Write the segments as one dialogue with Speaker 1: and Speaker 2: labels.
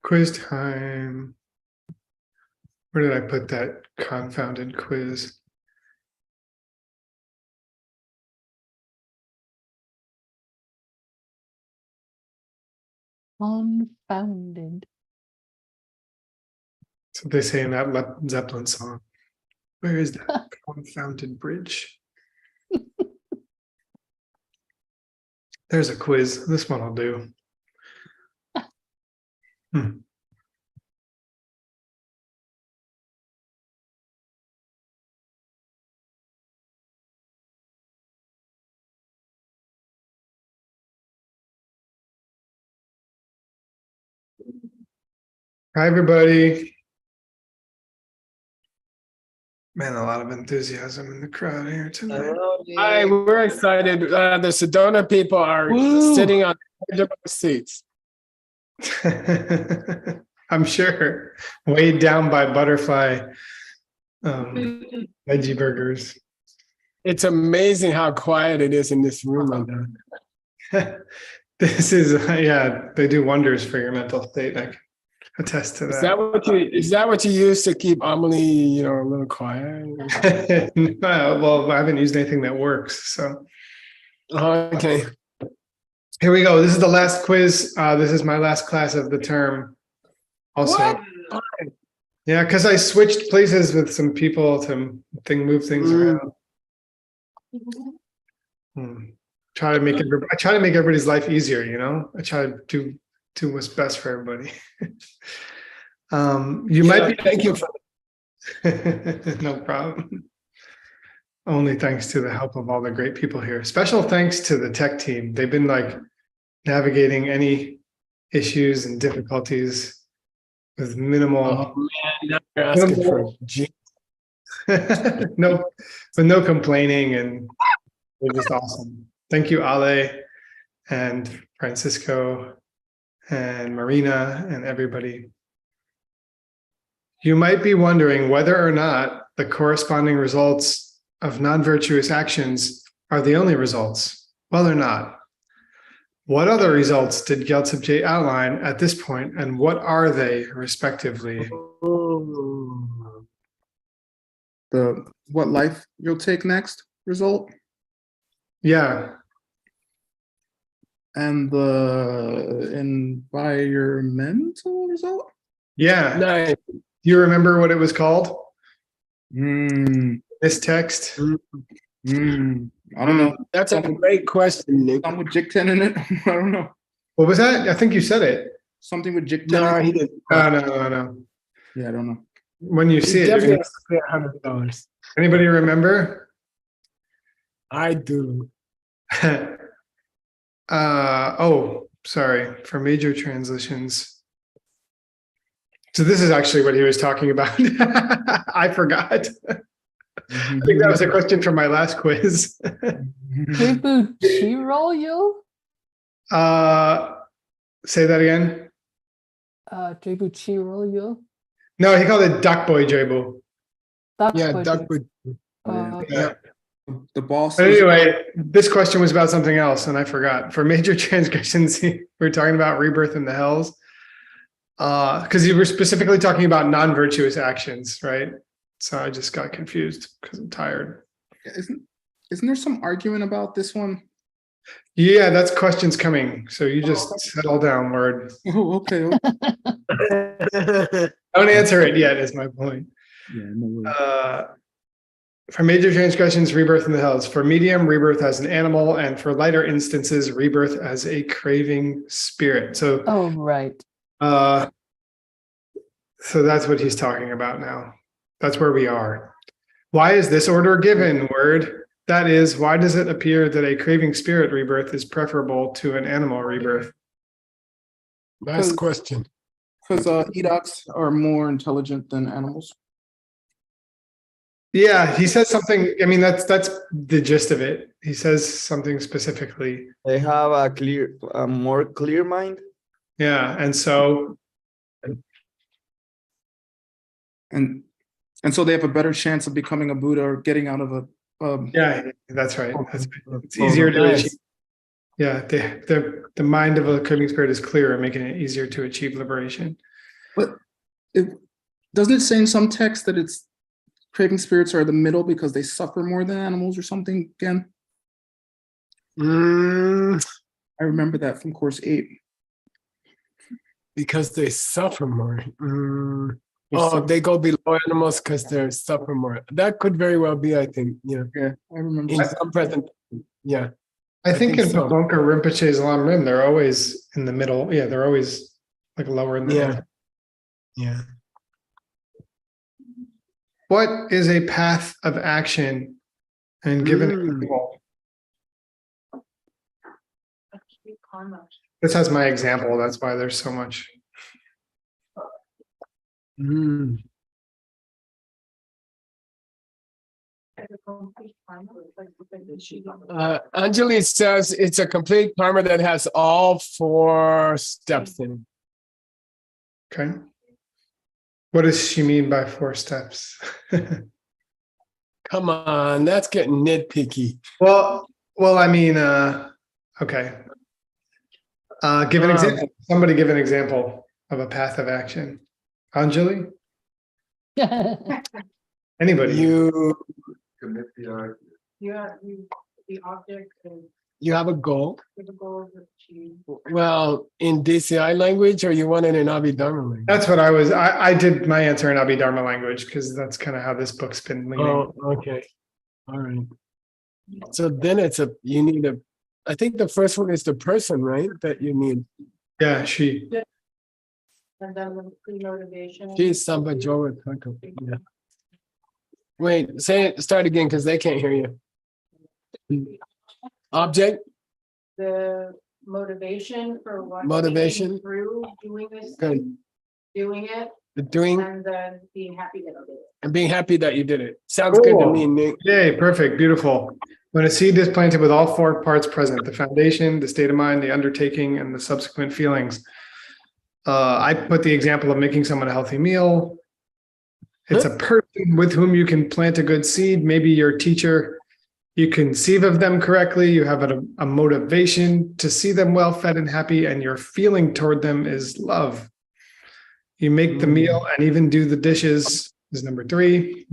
Speaker 1: Quiz time. Where did I put that confounded quiz?
Speaker 2: Confounded.
Speaker 1: That's what they say in that Led Zeppelin song. Where is that confounded bridge? There's a quiz. This one I'll do. Hi, everybody. Man, a lot of enthusiasm in the crowd here tonight.
Speaker 3: Hi, we're excited. The Sedona people are sitting on the edge of our seats.
Speaker 1: I'm sure. Weighed down by butterfly veggie burgers.
Speaker 3: It's amazing how quiet it is in this room right now.
Speaker 1: This is, yeah, they do wonders for your mental state. I can attest to that.
Speaker 3: Is that what you use to keep Amelie, a little quiet?
Speaker 1: Well, I haven't used anything that works. So,
Speaker 3: Okay.
Speaker 1: Here we go. This is the last quiz. This is my last class of the term. Also,
Speaker 3: What?
Speaker 1: Yeah, because I switched places with some people to move things around. Try to make I try to make everybody's life easier. I try to do what's best for everybody.
Speaker 3: Thank you for
Speaker 1: no problem. Only thanks to the help of all the great people here. Special thanks to the tech team. They've been navigating any issues and difficulties with minimal.
Speaker 3: Oh man, now you're asking for
Speaker 1: no complaining, and they're just awesome. Thank you, Ale and Francisco and Marina and everybody. You might be wondering whether or not the corresponding results of non-virtuous actions are the only results. Well, they're not. What other results did Gyaltsab outline at this point, and what are they, respectively?
Speaker 4: The what life you'll take next result?
Speaker 1: Yeah.
Speaker 4: And the environmental result?
Speaker 1: Yeah.
Speaker 3: Nice.
Speaker 1: Do you remember what it was called? This text?
Speaker 4: I don't know.
Speaker 3: That's a great question, Nick.
Speaker 4: Something with Jig-10 in it? I don't know.
Speaker 1: What was that? I think you said it.
Speaker 4: Something with Jig-10
Speaker 3: No,
Speaker 4: in
Speaker 3: he
Speaker 4: it?
Speaker 3: didn't.
Speaker 1: No.
Speaker 4: Yeah, I don't know.
Speaker 1: When you see it, you're
Speaker 3: Definitely
Speaker 1: gonna...
Speaker 3: $100.
Speaker 1: Anybody remember?
Speaker 3: I do.
Speaker 1: Oh, sorry. For major transitions. So this is actually what he was talking about. I forgot. I think that was a question from my last quiz.
Speaker 2: Tribuchiroyo?
Speaker 1: Say that again.
Speaker 2: Tribuchiroyo?
Speaker 1: No, he called it Duck Boy Jabo.
Speaker 3: Duck would.
Speaker 1: Yeah.
Speaker 4: The boss.
Speaker 1: But anyway, this question was about something else, and I forgot. For major transgressions, we were talking about rebirth in the hells. Because you were specifically talking about non-virtuous actions, right? So I just got confused because I'm tired.
Speaker 4: Isn't there some argument about this one?
Speaker 1: Yeah, that's questions coming. So you just settle down, word.
Speaker 4: Oh, okay.
Speaker 1: Don't answer it yet, is my point.
Speaker 4: Yeah, no way.
Speaker 1: For major transgressions, rebirth in the hells. For medium, rebirth as an animal, and for lighter instances, rebirth as a craving spirit. So,
Speaker 2: Right.
Speaker 1: So that's what he's talking about now. That's where we are. Why is this order given, word? That is, why does it appear that a craving spirit rebirth is preferable to an animal rebirth?
Speaker 3: Nice question.
Speaker 4: Because Edox are more intelligent than animals.
Speaker 1: Yeah, he says something. I mean, that's the gist of it. He says something specifically.
Speaker 5: They have a more clear mind.
Speaker 1: Yeah, and so.
Speaker 4: And so they have a better chance of becoming a Buddha or getting out of a.
Speaker 1: Yeah, that's right. It's easier to achieve. Yeah, the mind of a craving spirit is clearer, making it easier to achieve liberation.
Speaker 4: But it doesn't it say in some text that it's craving spirits are the middle because they suffer more than animals or something again? I remember that from course 8.
Speaker 3: Because they suffer more.
Speaker 4: They
Speaker 3: Oh,
Speaker 4: suffer-
Speaker 3: they go below animals because they suffer more. That could very well be, I think. Yeah.
Speaker 4: Yeah, I remember.
Speaker 3: In some present. Yeah.
Speaker 1: I think in
Speaker 3: so.
Speaker 1: Babonka Rinpoche's Lam Rim, they're always in the middle. Yeah, they're always like lower in the
Speaker 3: Yeah. Yeah.
Speaker 1: What is a path of action and given an example? This has my example. That's why there's so much.
Speaker 3: Anjali says it's a complete karma that has all 4 steps in it.
Speaker 1: Okay. What does she mean by 4 steps?
Speaker 3: Come on, that's getting nitpicky.
Speaker 1: well, I mean, okay. Give an example. Somebody give an example of a path of action. Anjali? Anybody?
Speaker 3: You
Speaker 6: Commit the the object and
Speaker 3: have a goal.
Speaker 6: the goal is achieved.
Speaker 3: Well, in DCI language, or you want it in Abhidharma language?
Speaker 1: That's what I did my answer in Abhidharma language because that's kind of how this book's been leaning.
Speaker 3: Oh, okay. All right. So then you need I think the first one is the person, right? That you need.
Speaker 1: Yeah, she.
Speaker 6: And then the pre-motivation.
Speaker 3: She's Samba Joa Kako. Yeah. Wait, start again because they can't hear you. Object,
Speaker 6: The motivation for what.
Speaker 3: Motivation.
Speaker 6: Through doing this,
Speaker 3: good.
Speaker 6: doing it,
Speaker 3: The doing
Speaker 6: and then being happy that I did it.
Speaker 3: and being happy that you did it. Sounds good to
Speaker 1: Cool.
Speaker 3: me, Nick.
Speaker 1: Yay, perfect, beautiful. When a seed is planted with all 4 parts present, the foundation, the state of mind, the undertaking, and the subsequent feelings. I put the example of making someone a healthy meal. It's a person with whom you can plant a good seed, maybe your teacher. You conceive of them correctly. You have a motivation to see them well fed and happy, and your feeling toward them is love. You make the meal and even do the dishes is number 3.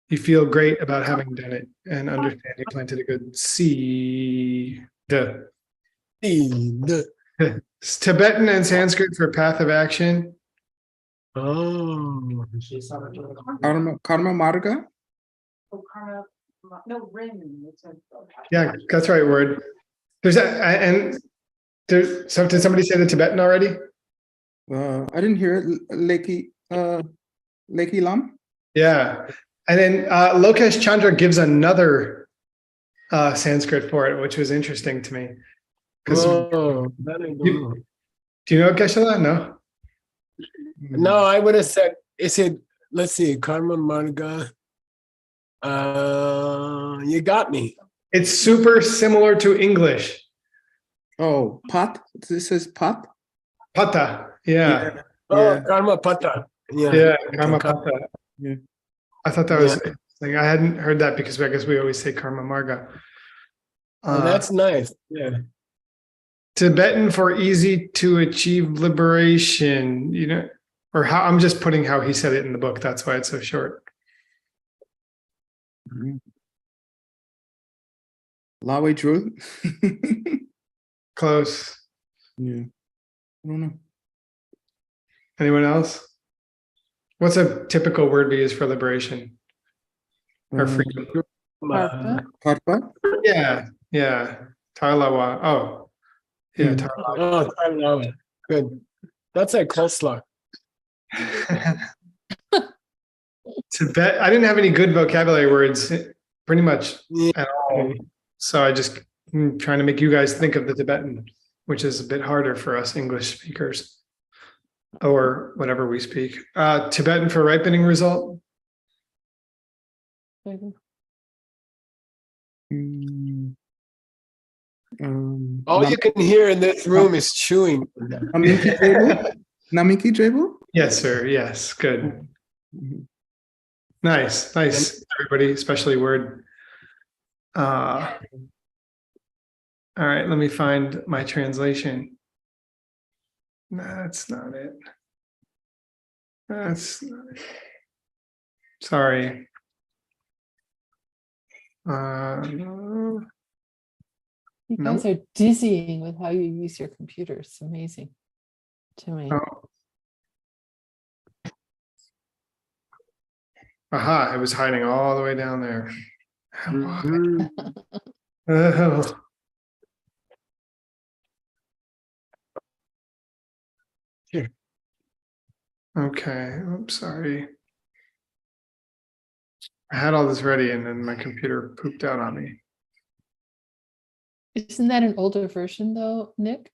Speaker 1: You feel great about having done it and understand you planted a good seed. It's Tibetan and Sanskrit for path of action.
Speaker 3: Oh,
Speaker 4: Karma Marga?
Speaker 6: Oh, karma, no, rin. It's a.
Speaker 1: Yeah, that's the right word. There's and there's so did somebody say the Tibetan already?
Speaker 4: I didn't hear it. Leki Lam?
Speaker 1: Yeah. And then Lokesh Chandra gives another Sanskrit for it, which was interesting to me. Because
Speaker 3: that I don't know.
Speaker 1: do you know Geshe-la? No.
Speaker 3: No, I would have said, let's see, Karma Marga. You got me.
Speaker 1: It's super similar to English.
Speaker 4: Oh, Pat? This is Pat?
Speaker 1: Pata. Yeah.
Speaker 3: Oh,
Speaker 4: Yeah.
Speaker 3: Karma Pata. Yeah.
Speaker 1: Yeah. Karma Pata.
Speaker 4: Yeah.
Speaker 1: I thought that was interesting. I hadn't heard that because I guess we always say Karma Marga.
Speaker 3: Oh, that's nice. Yeah.
Speaker 1: Tibetan for easy to achieve liberation, or how I'm just putting how he said it in the book. That's why it's so short.
Speaker 4: Lawe Truth?
Speaker 1: Close.
Speaker 4: Yeah. I don't know.
Speaker 1: Anyone else? What's a typical word we use for liberation or freedom?
Speaker 4: Karpa?
Speaker 1: Yeah. Tarlawa. Oh. Yeah,
Speaker 3: Oh, Tarlawa. Good. That's a coleslaw.
Speaker 1: Tibet. I didn't have any good vocabulary words, pretty much at all. So I just trying to make you guys think of the Tibetan, which is a bit harder for us English speakers or whatever we speak. Tibetan for ripening result.
Speaker 3: All you can hear in this room is chewing.
Speaker 4: Namiki Jebu?
Speaker 1: Yes, sir. Yes. Good. Nice. Everybody, especially word. All right. Let me find my translation. No, that's not it. That's sorry.
Speaker 2: You
Speaker 1: Nope.
Speaker 2: guys are dizzying with how you use your computer. It's amazing to me.
Speaker 1: Oh. Aha, it was hiding all the way down there.
Speaker 3: Mhm.
Speaker 1: Oh,
Speaker 3: Here.
Speaker 1: okay. Oops, sorry. I had all this ready and then my computer pooped out on me.
Speaker 2: Isn't that an older version though, Nick?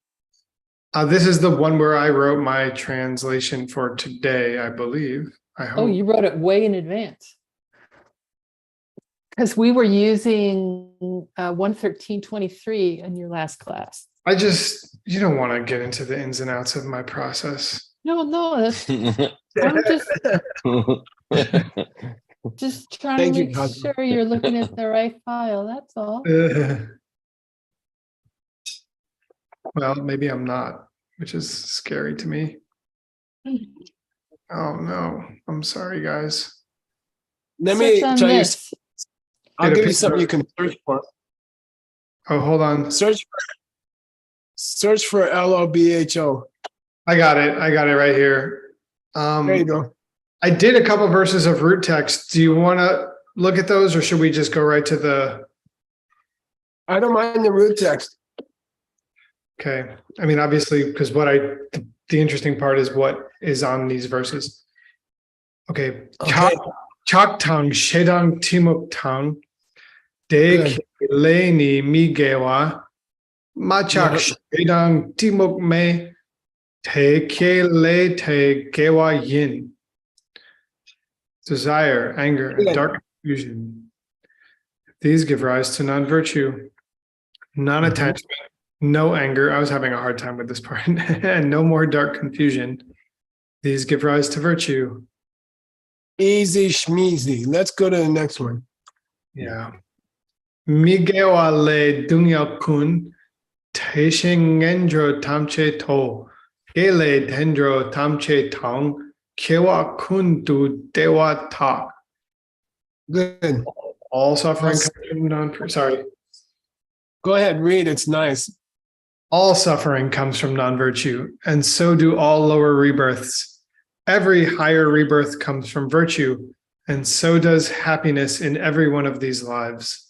Speaker 1: This is the one where I wrote my translation for today, I believe. I hope.
Speaker 2: Oh, you wrote it way in advance. Because we were using 113.23 in your last class.
Speaker 1: You don't want to get into the ins and outs of my process.
Speaker 2: No, that's, I'm just trying
Speaker 3: Thank
Speaker 2: to
Speaker 3: you,
Speaker 2: make
Speaker 3: Cosmo.
Speaker 2: sure you're looking at the right file. That's all.
Speaker 1: Well, maybe I'm not, which is scary to me. Oh no, I'm sorry, guys.
Speaker 3: Let
Speaker 2: Search
Speaker 3: me
Speaker 2: on
Speaker 3: tell you.
Speaker 2: this.
Speaker 3: I'll
Speaker 1: Did a
Speaker 3: give you
Speaker 1: picture-
Speaker 3: something you can search for.
Speaker 1: Oh, hold on.
Speaker 3: Search for LOBHO.
Speaker 1: I got it right here.
Speaker 3: There you go.
Speaker 1: I did a couple verses of root text. Do you want to look at those or should we just go right to the,
Speaker 3: I don't mind the root text.
Speaker 1: okay. I mean, obviously, because the interesting part is what is on these verses. Okay.
Speaker 3: Okay.
Speaker 1: Chak tang shedang timuk tang de
Speaker 3: Good.
Speaker 1: leni migewa machak shedang timuk me te ke le te gewa yin. Desire, anger, and
Speaker 3: Good.
Speaker 1: dark confusion. These give rise to non-virtue, non-attachment, no anger. I was having a hard time with this part. And no more dark confusion. These give rise to virtue.
Speaker 3: Easy schmeezy. Let's go to the next one.
Speaker 1: Yeah. Migewa le dunya kun teshingendro tamche to gele dendro tamche tong kewa kun du dewa ta.
Speaker 3: Good.
Speaker 1: All suffering
Speaker 3: Yes.
Speaker 1: comes from sorry.
Speaker 3: Go ahead, read. It's nice.
Speaker 1: All suffering comes from non-virtue, and so do all lower rebirths. Every higher rebirth comes from virtue, and so does happiness in every one of these lives.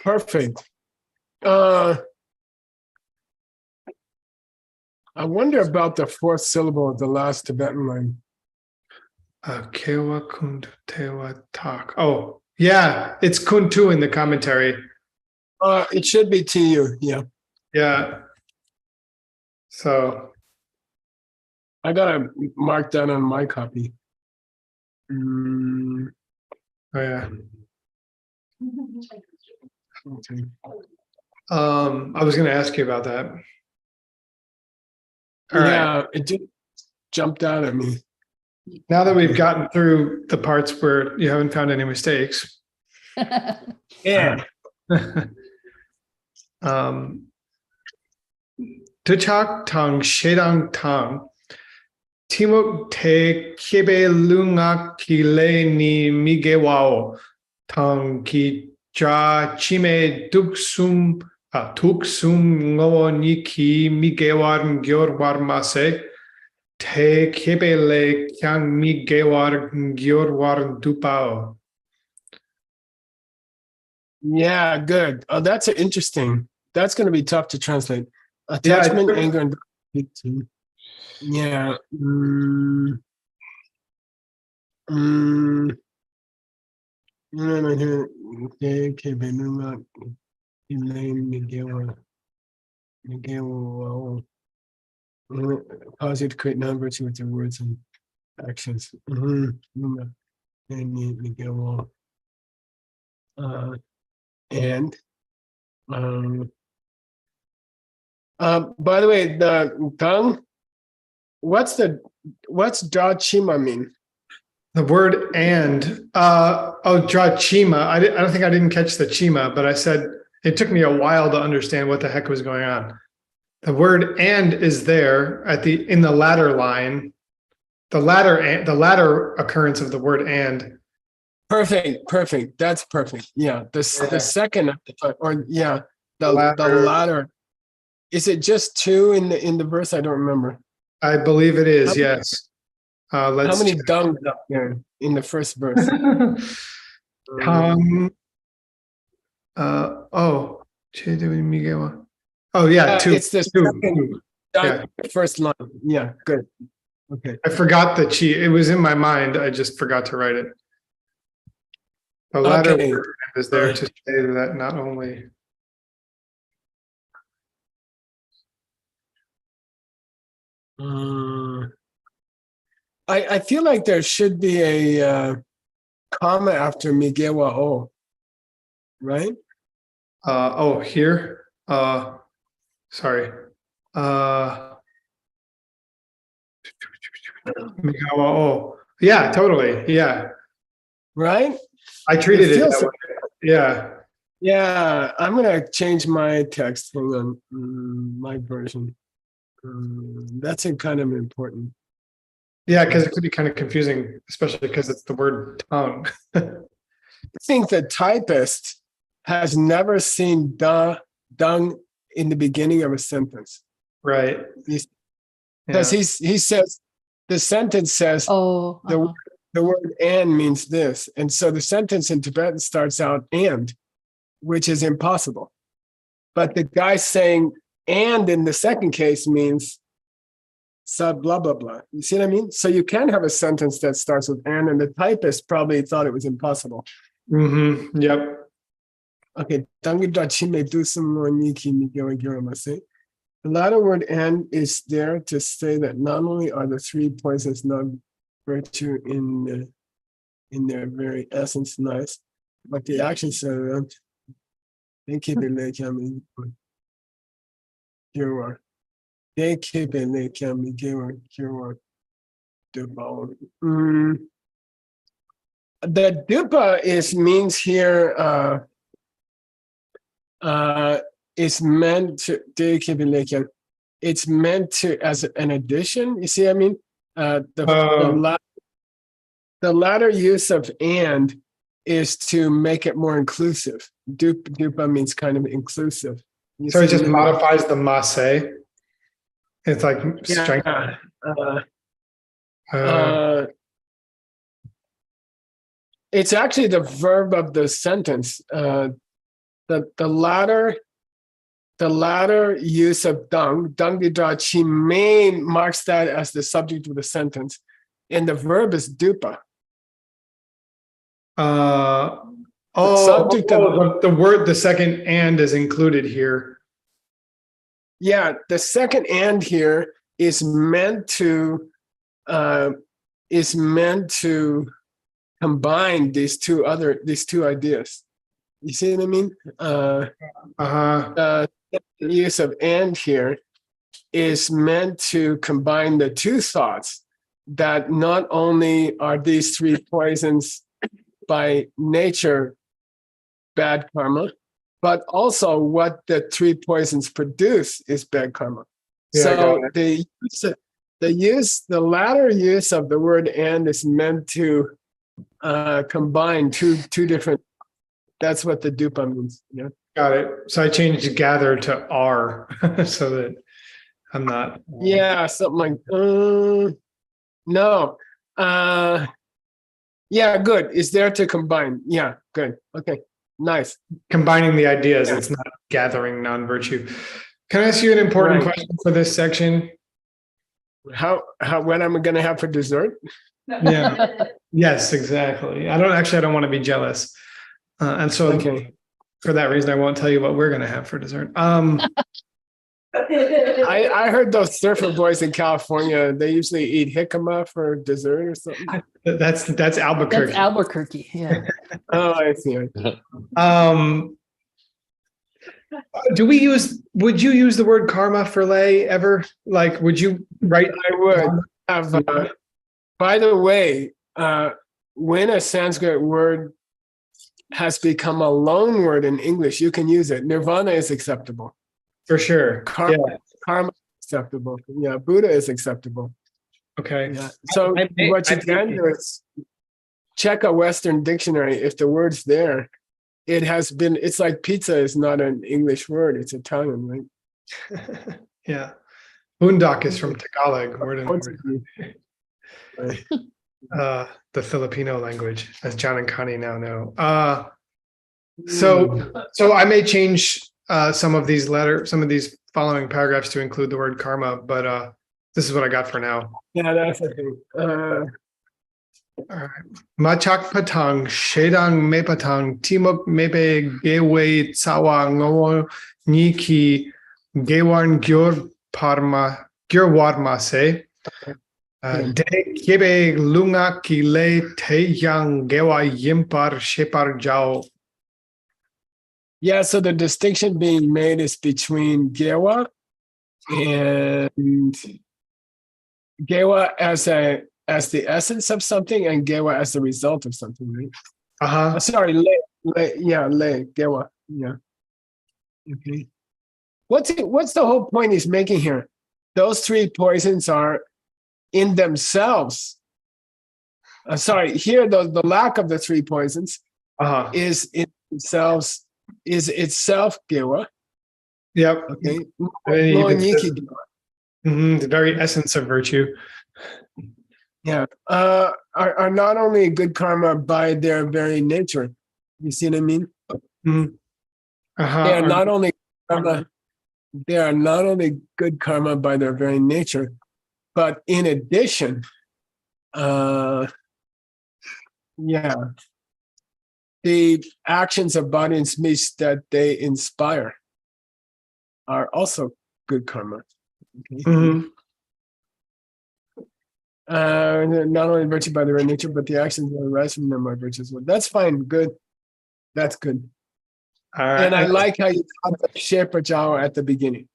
Speaker 3: Perfect. I wonder about the fourth syllable of the last Tibetan line.
Speaker 1: Kewa kundu tewa tak. Oh, yeah, it's kuntu in the commentary.
Speaker 3: It should be TU. Yeah.
Speaker 1: Yeah. So,
Speaker 3: I gotta mark that on my copy. Mm,
Speaker 1: oh yeah.
Speaker 3: okay.
Speaker 1: I was going to ask you about that. All right.
Speaker 3: Yeah, it just jumped out at me.
Speaker 1: Now that we've gotten through the parts where you haven't found any mistakes,
Speaker 3: Yeah.
Speaker 1: Tuchak tang shedang tang timuk te kibe lunga kile ni migewao tang ki ja chime tuksum ngo ni ki migewar gyorwar mase te kibe le kyang migewar gyorwar dupao.
Speaker 3: Yeah, good. Oh, that's interesting. That's going to be tough to translate. Attachment,
Speaker 1: Yeah,
Speaker 3: anger, and yeah. Cause you to create non-virtue with your words and actions. And by the way, the tongue, what's draw chima mean?
Speaker 1: the word and, draw chima. I don't think I didn't catch the chima, but I said it took me a while to understand what the heck was going on. The word and is there in the latter line, the latter occurrence of the word and.
Speaker 3: Perfect. That's perfect. Yeah. The
Speaker 1: Yeah.
Speaker 3: second, or yeah, the
Speaker 1: Latter.
Speaker 3: latter. Is it just two in the verse? I don't remember.
Speaker 1: I believe it is,
Speaker 3: How-
Speaker 1: yes.
Speaker 3: How
Speaker 1: Let's
Speaker 3: many dungs up there in the first verse?
Speaker 1: Come. Oh, Miguel. Oh yeah, two.
Speaker 3: It's the
Speaker 1: Two.
Speaker 3: second
Speaker 1: Yeah,
Speaker 3: first line. Yeah, good. Okay.
Speaker 1: I forgot the chi. It was in my mind. I just forgot to write it. The latter
Speaker 3: Okay.
Speaker 1: word is there to say that not only.
Speaker 3: I feel like there should be a comma after Miguel O, right?
Speaker 1: Oh, here. Sorry. Miguel. Oh, yeah, totally. Yeah,
Speaker 3: Right?
Speaker 1: I treated it
Speaker 3: feels
Speaker 1: that way. Yeah.
Speaker 3: Yeah, I'm gonna change my text. Hang on, my version. That's kind of important.
Speaker 1: Yeah, because it could be kind of confusing, especially because it's the word tongue.
Speaker 3: I think the typist has never seen dung in the beginning of a sentence.
Speaker 1: Right.
Speaker 3: Because
Speaker 1: Yeah.
Speaker 3: he says the sentence says
Speaker 2: Oh,
Speaker 3: the word and means this. And so the sentence in Tibetan starts out and, which is impossible. But the guy saying and in the second case means sub blah, blah, blah. You see what I mean? So you can have a sentence that starts with and the typist probably thought it was impossible.
Speaker 1: Mm-hmm. Yep.
Speaker 3: Okay. The latter word and is there to say that not only are the 3 poisons not virtue in their very essence nice, but the actions are they keep it like cure. They keep it like cure. The dupa is means here is meant to they keep it like it's meant to as an addition. You see what I mean? The latter use of and is to make it more inclusive. Dupa means kind of inclusive. You
Speaker 1: So it
Speaker 3: see
Speaker 1: just
Speaker 3: what I mean?
Speaker 1: modifies the masse. It's like strength.
Speaker 3: It's actually the verb of the sentence. The latter use of dung didra chi main marks that as the subject of the sentence, and the verb is dupa. Subject of
Speaker 1: the word, the second and is included here.
Speaker 3: Yeah, the second and here is meant to combine these two ideas. You see what I mean? The use of and here is meant to combine the two thoughts that not only are these 3 poisons by nature bad karma, but also what the 3 poisons produce is bad karma.
Speaker 1: Yeah,
Speaker 3: So the latter use of the word and is meant to combine two different. That's what the dupa means. Yeah.
Speaker 1: Got it. So I changed gather to R so that I'm not.
Speaker 3: Yeah, something like no. Yeah, good. It's there to combine. Yeah, good. Okay, nice.
Speaker 1: Combining the ideas.
Speaker 3: Yeah.
Speaker 1: It's not gathering non-virtue. Can I ask you an important
Speaker 3: Right.
Speaker 1: question for this section?
Speaker 3: How what I'm gonna have for dessert?
Speaker 1: Yeah. Yes, exactly. I don't want to be jealous. And so
Speaker 3: Okay.
Speaker 1: for that reason, I won't tell you what we're going to have for dessert.
Speaker 3: I heard those surfer boys in California, they usually eat jicama for dessert or something.
Speaker 1: That's Albuquerque.
Speaker 2: that's Albuquerque. Yeah.
Speaker 3: Oh, I see.
Speaker 1: Would you use the word karma for lay ever? Like, would you write?
Speaker 3: I would have, by the way, when a Sanskrit word has become a loan word in English, you can use it. Nirvana is acceptable.
Speaker 1: For sure.
Speaker 3: Karma is acceptable. Yeah, Buddha is acceptable.
Speaker 1: Okay.
Speaker 3: Yeah. So
Speaker 1: I may-
Speaker 3: what you
Speaker 1: I may-
Speaker 3: can do is check a Western dictionary. If the word's there, it's like pizza is not an English word, it's Italian, right?
Speaker 1: Yeah. Boondock is from Tagalog,
Speaker 3: Right.
Speaker 1: the Filipino language, as John and Connie now know.
Speaker 3: Hmm.
Speaker 1: So I may change some of these following paragraphs to include the word karma, but this is what I got for now.
Speaker 3: Yeah, that's the thing.
Speaker 1: All right. Machak patang, shedang mepatang, timok mepe gewe tsawa ngowo niki gewan gyurwarma se. De kebe lunga ki le te yang gewa yimpar shepar jao.
Speaker 3: Yeah, so the distinction being made is between Gewa and Gewa as the essence of something and Gewa as the result of something, right?
Speaker 1: Uh-huh.
Speaker 3: Sorry, Gewa. Yeah. Okay. What's the whole point he's making here? Those three poisons are in themselves. Sorry, here the lack of the three poisons
Speaker 1: Uh-huh.
Speaker 3: is in themselves is itself Gewa.
Speaker 1: Yep.
Speaker 3: Okay.
Speaker 1: And then he even says,
Speaker 3: Niki Gewa.
Speaker 1: the very essence of virtue.
Speaker 3: Yeah. Are not only good karma by their very nature. You see what I mean?
Speaker 1: Mhm. Uh-huh.
Speaker 3: They are not only karma, they are not only good karma by their very nature, but in addition, the actions of body and speech that they inspire are also good karma. Okay.
Speaker 1: Mhm.
Speaker 3: Not only virtue by their very nature, but the actions that arise from them are virtues. Well, that's fine. Good. That's good.
Speaker 1: All right.
Speaker 3: And I like how you got the Shepa Jawa at the beginning.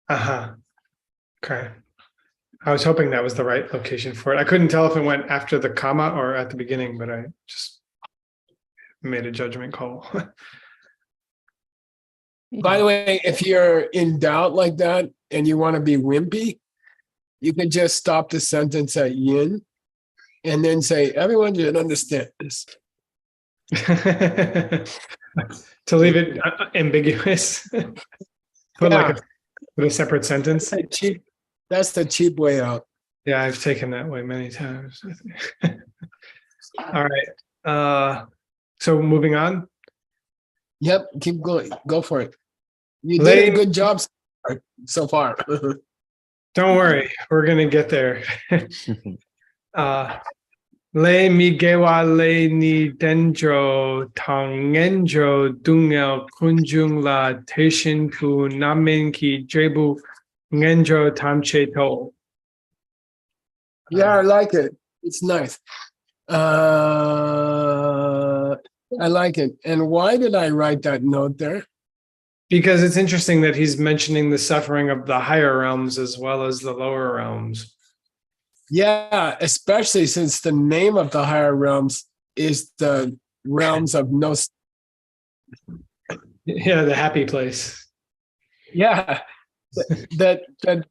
Speaker 1: Uh-huh. Okay. I was hoping that was the right location for it. I couldn't tell if it went after the comma or at the beginning, but I just made a judgment call.
Speaker 3: By the way, if you're in doubt like that and you want to be wimpy, you can just stop the sentence at yin and then say, everyone should understand this.
Speaker 1: To leave it ambiguous. Put put a separate sentence.
Speaker 3: That's the cheap way out.
Speaker 1: Yeah, I've taken that way many times. All right. So moving on.
Speaker 3: Yep, keep going. Go for it. You did a good job so far.
Speaker 1: Don't worry, we're gonna get there. Le migewa le ni dendro tangenjo dungel kunjung la teshin ku namin ki jebu ngenjo tamche to.
Speaker 3: Yeah, I like it. It's nice. I like it. And why did I write that note there?
Speaker 1: Because it's interesting that he's mentioning the suffering of the higher realms as well as the lower realms.
Speaker 3: Yeah, especially since the name of the higher realms is the realms of no.
Speaker 1: Yeah, the happy place.
Speaker 3: Yeah, that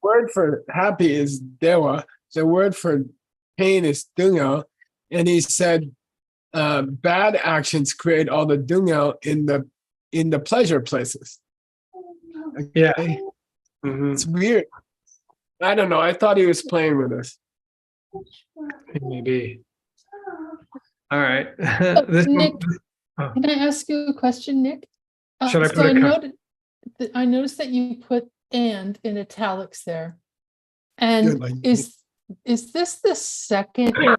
Speaker 3: word for happy is dewa. The word for pain is dungel, and he said bad actions create all the dungel in the pleasure places. Okay?
Speaker 1: Yeah. Mm-hmm.
Speaker 3: It's weird. I don't know. I thought he was playing with us.
Speaker 1: Maybe. All right.
Speaker 2: Nick, can I ask you a question, Nick?
Speaker 1: Should I
Speaker 2: So
Speaker 1: put
Speaker 2: I noticed that you put "and" in italics there. And
Speaker 3: Good.
Speaker 2: is this the second? No,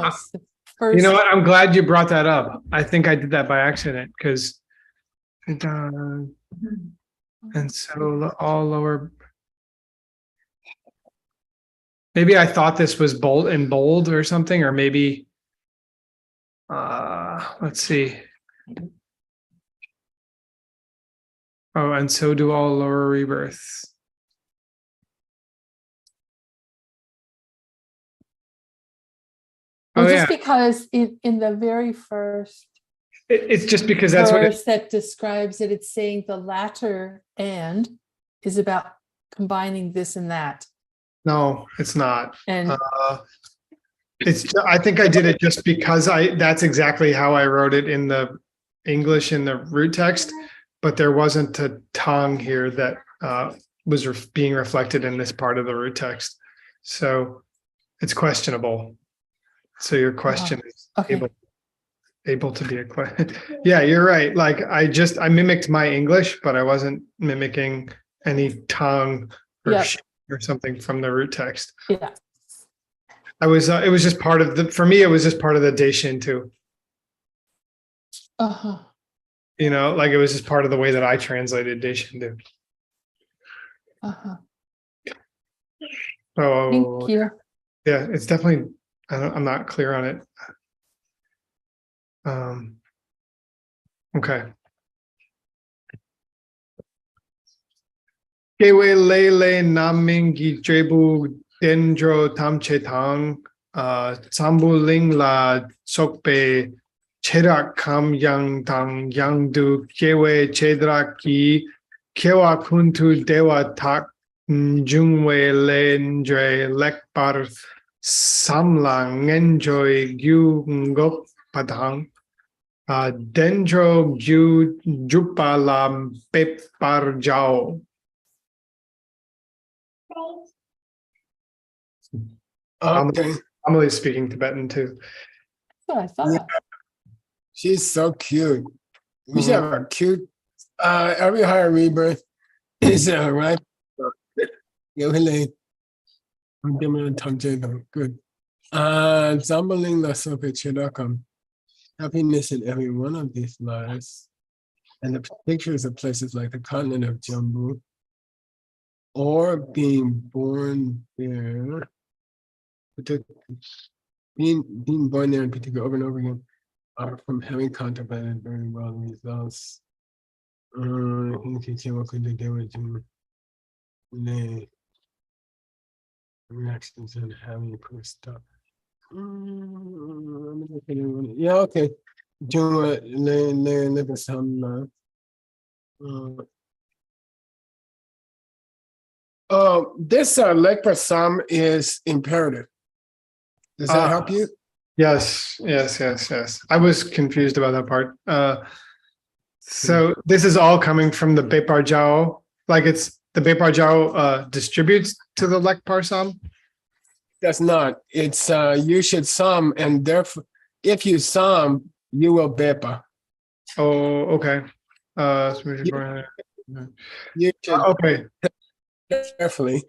Speaker 2: it's the first.
Speaker 1: You know what? I'm glad you brought that up. I think I did that by accident because and so all lower. Maybe I thought this was bold or something, or maybe let's see. Oh, and so do all lower rebirths.
Speaker 2: Well,
Speaker 1: Oh,
Speaker 2: just
Speaker 1: yeah.
Speaker 2: because in the very first
Speaker 1: It's just because that's what
Speaker 2: verse that describes it, it's saying the latter and is about combining this and that.
Speaker 1: No, it's not.
Speaker 2: And
Speaker 1: I think I did it just because that's exactly how I wrote it in the English in the root text, but there wasn't a tongue here that was being reflected in this part of the root text. So it's questionable. So your question is
Speaker 2: okay.
Speaker 1: able to be a question. Yeah, you're right. Like I mimicked my English, but I wasn't mimicking any tongue or
Speaker 2: Yep.
Speaker 1: or something from the root text.
Speaker 2: Yeah.
Speaker 1: It was just part of for me, it was just part of the Daishin too.
Speaker 2: Uh-huh.
Speaker 1: You know, like it was just part of the way that I translated Daishin too.
Speaker 2: Uh-huh.
Speaker 1: So
Speaker 2: Thank you.
Speaker 1: yeah, it's definitely, I'm not clear on it. Okay. Kewe lele naming gi trebu dendro tamche tang sambuling la sokpe cherak kam yang tang yang du kewe chedrak ki kewa kuntu dewa tak jungwe lendre lekbar samlang enjoy gyu ngop padang dendro gyu jupalam pepar jao.
Speaker 3: Okay.
Speaker 1: Emily's speaking Tibetan too.
Speaker 2: That's what I thought.
Speaker 3: She's so cute. We should have a cute every higher rebirth is right. Good. Zambaling Lasopechidakam. Happiness in every one of these lives. And the pictures of places like the continent of Jambu, or being born there, being born there in particular over and over again, are from having contemplated very well the results. Reactions and having put stop. Yeah, okay. This lekpa sum is imperative. Does that help you?
Speaker 1: Yes. I was confused about that part. So this is all coming from the Bepar Jiao, like it's the Bepar Jiao distributes to the Lekpar Sam?
Speaker 3: That's not. It's you should sum, and therefore, if you sum, you will bepa.
Speaker 1: Oh, okay.
Speaker 3: You should
Speaker 1: Okay.
Speaker 3: carefully.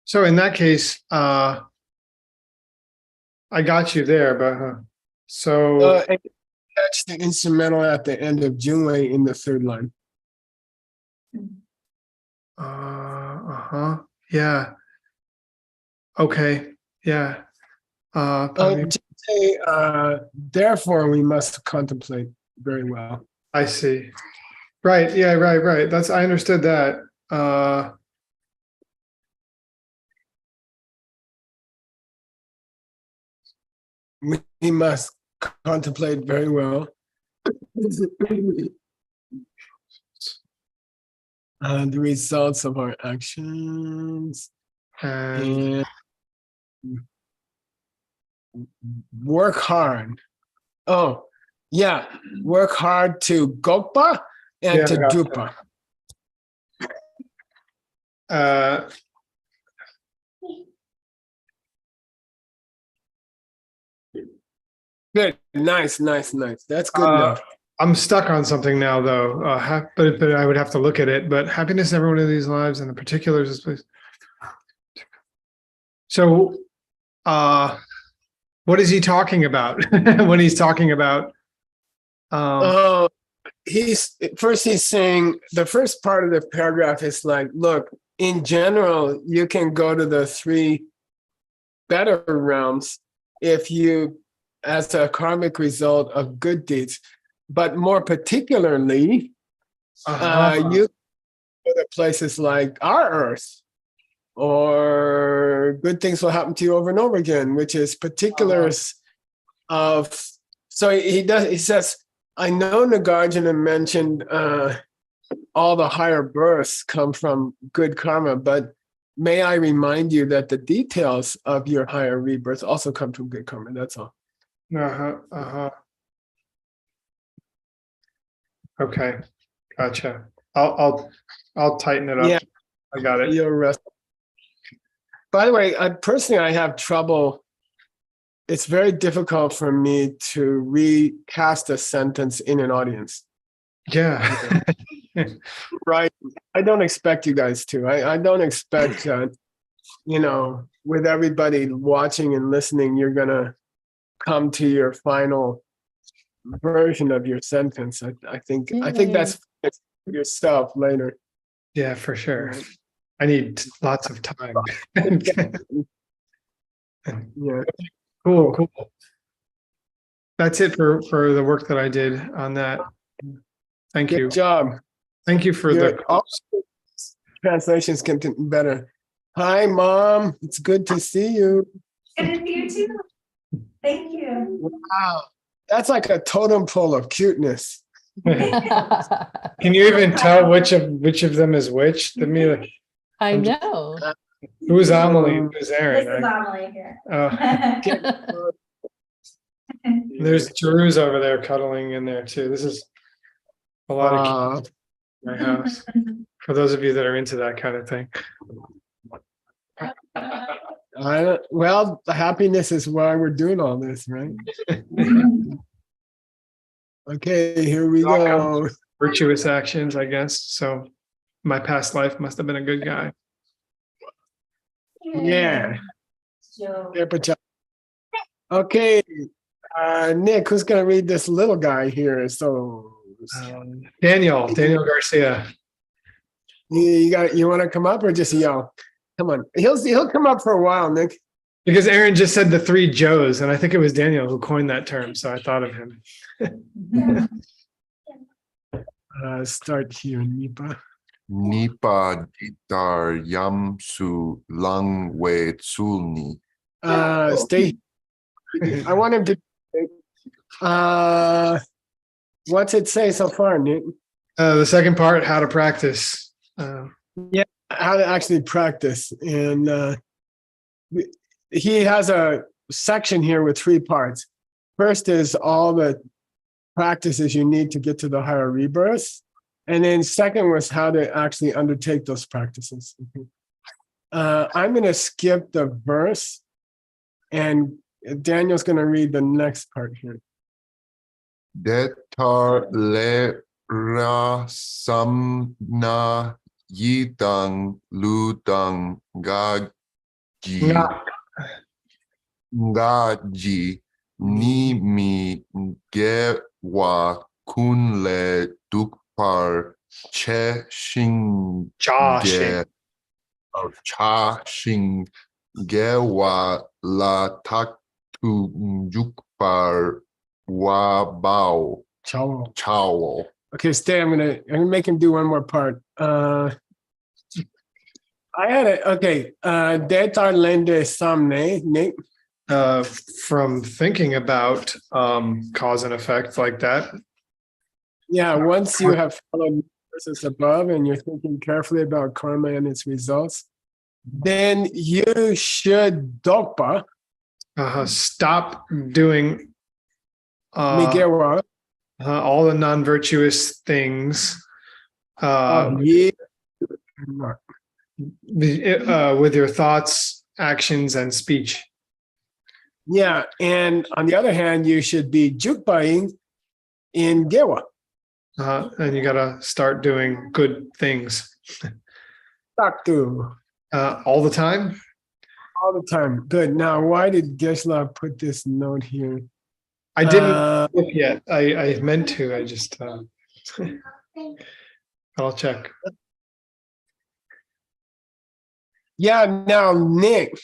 Speaker 1: So in that case, I got you there, but so
Speaker 3: And catch the instrumental at the end of Junwei in the third line.
Speaker 1: yeah. Okay. Yeah.
Speaker 3: Just say, therefore, we must contemplate very well.
Speaker 1: I see. Right. Yeah. Right. That's I understood that.
Speaker 3: We must contemplate very well. The results of our actions
Speaker 1: And
Speaker 3: work hard. Oh, yeah, work hard to gopa and
Speaker 1: Yeah, I
Speaker 3: to
Speaker 1: gotcha.
Speaker 3: dupa. Good, nice. That's good enough.
Speaker 1: I'm stuck on something now, though. But I would have to look at it. But happiness in every one of these lives, and the particulars of this place. So, what is he talking about when he's talking about?
Speaker 3: He's saying the first part of the paragraph is like, look, in general, you can go to the three better realms if you, as a karmic result of good deeds, but more particularly, you go to places like our earth, or good things will happen to you over and over again, which is particulars of. So he says I know Nagarjuna mentioned all the higher births come from good karma, but may I remind you that the details of your higher rebirths also come from good karma. That's all.
Speaker 1: Okay, gotcha. I'll tighten it up.
Speaker 3: Yeah.
Speaker 1: I got it.
Speaker 3: You're rest. By the way, I have trouble. It's very difficult for me to recast a sentence in an audience.
Speaker 1: Yeah.
Speaker 3: Right. I don't expect you guys to. I don't expect, with everybody watching and listening, you're going to come to your final version of your sentence. I think that's yourself later.
Speaker 1: Yeah, for sure. I need lots of time.
Speaker 3: Yeah.
Speaker 1: Cool. That's it for the work that I did on that. Thank you.
Speaker 3: Good job.
Speaker 1: Thank you for
Speaker 3: Your
Speaker 1: the
Speaker 3: translations get better. Hi, Mom. It's good to see you.
Speaker 6: Good to see you too. Thank you.
Speaker 3: Wow. That's like a totem pole of cuteness.
Speaker 1: Can you even tell which of them is which?
Speaker 2: I know.
Speaker 1: Who's Amelie? Who's
Speaker 6: This
Speaker 1: Aaron?
Speaker 6: is Amelie here.
Speaker 1: Oh, there's Jeruz over there cuddling in there too. This is a lot of kids in my house. For those of you that are into that kind of thing.
Speaker 3: Well, the happiness is why we're doing all this, right? Okay, here we go.
Speaker 1: Virtuous actions, I guess. So my past life must have been a good guy.
Speaker 3: Yeah.
Speaker 6: So,
Speaker 3: Okay, Nick, who's gonna read this little guy here? So
Speaker 1: Daniel Garcia.
Speaker 3: you want to come up or just yell? Come on, he'll come up for a while, Nick.
Speaker 1: Because Aaron just said the three Joes, and I think it was Daniel who coined that term, so I thought of him.
Speaker 3: Start here, Nipa.
Speaker 7: Nipa ditar yamsu langwe tsulni.
Speaker 3: Stay. I want him to. What's it say so far, Nick?
Speaker 1: The second part, how to practice.
Speaker 3: How to actually practice, and he has a section here with 3 parts. First is all the practices you need to get to the higher rebirth. And then second was how to actually undertake those practices. I'm going to skip the verse, and Daniel's going to read the next part here.
Speaker 7: Detar le ra samna yidang ludang gaji ni mi gewa kunle dukpar che shing
Speaker 1: Cha
Speaker 7: shing gewa la taktu jukpar wa bao chao.
Speaker 3: Okay, stay. I'm gonna make him do one more part. I had it. Okay. Detar lende samne, Nick.
Speaker 1: From thinking about cause and effect like that.
Speaker 3: Yeah, once you have followed verses above and you're thinking carefully about karma and its results, then you should dokpa.
Speaker 1: Stop doing
Speaker 3: Migewa.
Speaker 1: all the non-virtuous things with your thoughts, actions, and speech.
Speaker 3: Yeah, and on the other hand, you should be jukbaing in gewa.
Speaker 1: And you got to start doing good things.
Speaker 3: Taktu.
Speaker 1: All the time?
Speaker 3: All the time. Good. Now, why did Geshe-la put this note here?
Speaker 1: I didn't look yet. I meant to. I just I'll check.
Speaker 3: Yeah, now, Nick,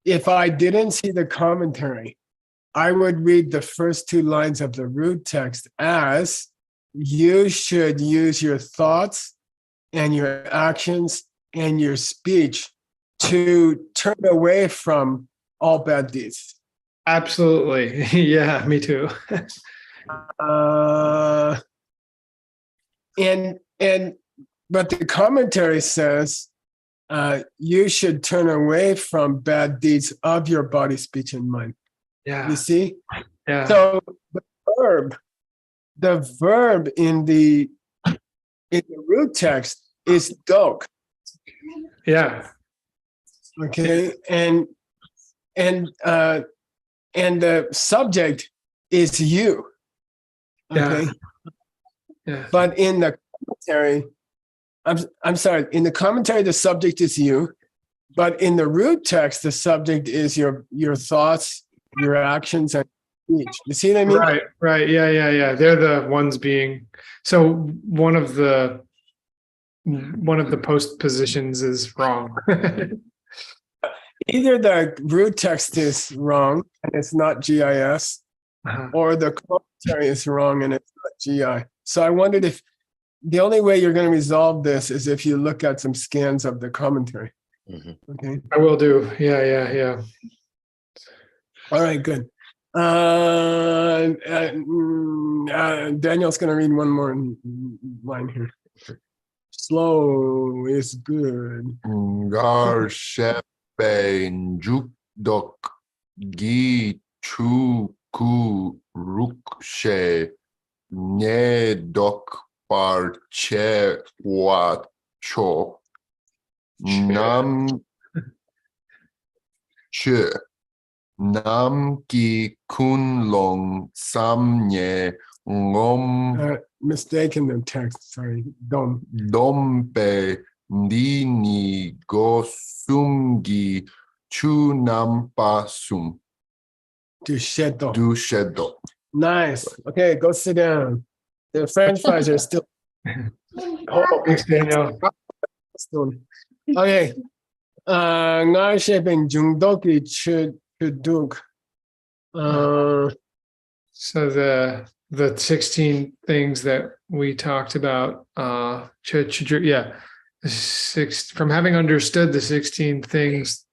Speaker 3: if I didn't see the commentary, I would read the first 2 lines of the root text as you should use your thoughts and your actions and your speech to turn away from all bad deeds.
Speaker 1: Absolutely. Yeah, me too.
Speaker 3: But the commentary says you should turn away from bad deeds of your body, speech, and mind.
Speaker 1: Yeah.
Speaker 3: You see?
Speaker 1: Yeah.
Speaker 3: So the verb in the root text is dok.
Speaker 1: Yeah.
Speaker 3: Okay, and the subject is you. Okay,
Speaker 1: Yeah.
Speaker 3: but in the commentary, I'm sorry. In the commentary, the subject is you, but in the root text, the subject is your thoughts, your actions, and speech. You see what I mean?
Speaker 1: Right. Right. Yeah. They're the ones being. So one of the post positions is wrong.
Speaker 3: Either the root text is wrong and it's not GIS, or the commentary is wrong and it's not GI. So I wondered if the only way you're going to resolve this is if you look at some scans of the commentary. Okay.
Speaker 1: I will do. Yeah.
Speaker 3: All right, good. Daniel's going to read one more line here. Slow is good.
Speaker 7: Ngar shepe njuk gi chu ku rukshe ne dok parche wacho nam che nam ki kun long samye ngom
Speaker 3: Mistake in the text. Sorry. Dom.
Speaker 7: dompe ndini gosumgi chu nampa sum
Speaker 3: Dushedo.
Speaker 7: du shedo.
Speaker 3: Nice. Okay, go sit down. The French fries are still. Oh,
Speaker 1: Thanks, Daniel.
Speaker 3: still. Okay. Nga shepeng jungdoki chuduk.
Speaker 1: So the 16 things that we talked about, from having understood the 16 things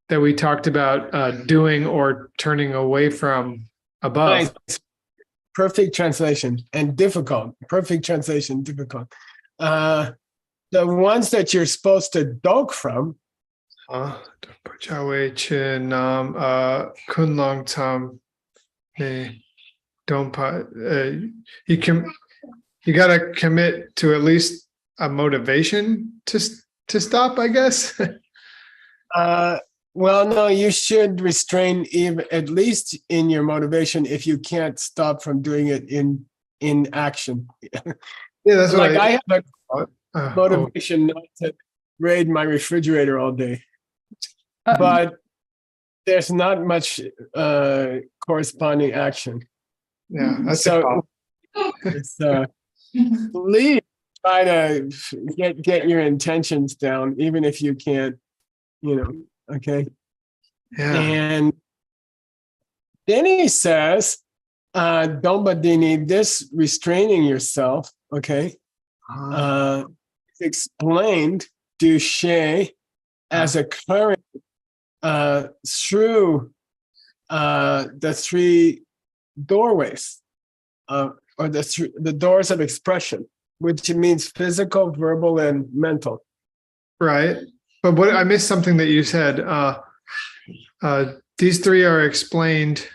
Speaker 1: that we talked about doing or turning away from above.
Speaker 3: Nice. Perfect translation and difficult. Perfect translation, difficult. The ones that you're supposed to dog from.
Speaker 1: Kunlong Tam. You got to commit to at least a motivation to stop, I guess.
Speaker 3: Well, no, you should restrain even at least in your motivation if you can't stop from doing it in action.
Speaker 1: Yeah, that's
Speaker 3: like
Speaker 1: what
Speaker 3: I have a motivation not to raid my refrigerator all day, but there's not much corresponding action.
Speaker 1: Yeah, that's
Speaker 3: so it's please try to get your intentions down, even if you can't, okay.
Speaker 1: Yeah.
Speaker 3: And then he says, Dombadini, this restraining yourself, okay, explained Duché as occurring through the three doorways, or the doors of expression, which means physical, verbal, and mental.
Speaker 1: Right. But what I missed something that you said. These three are explained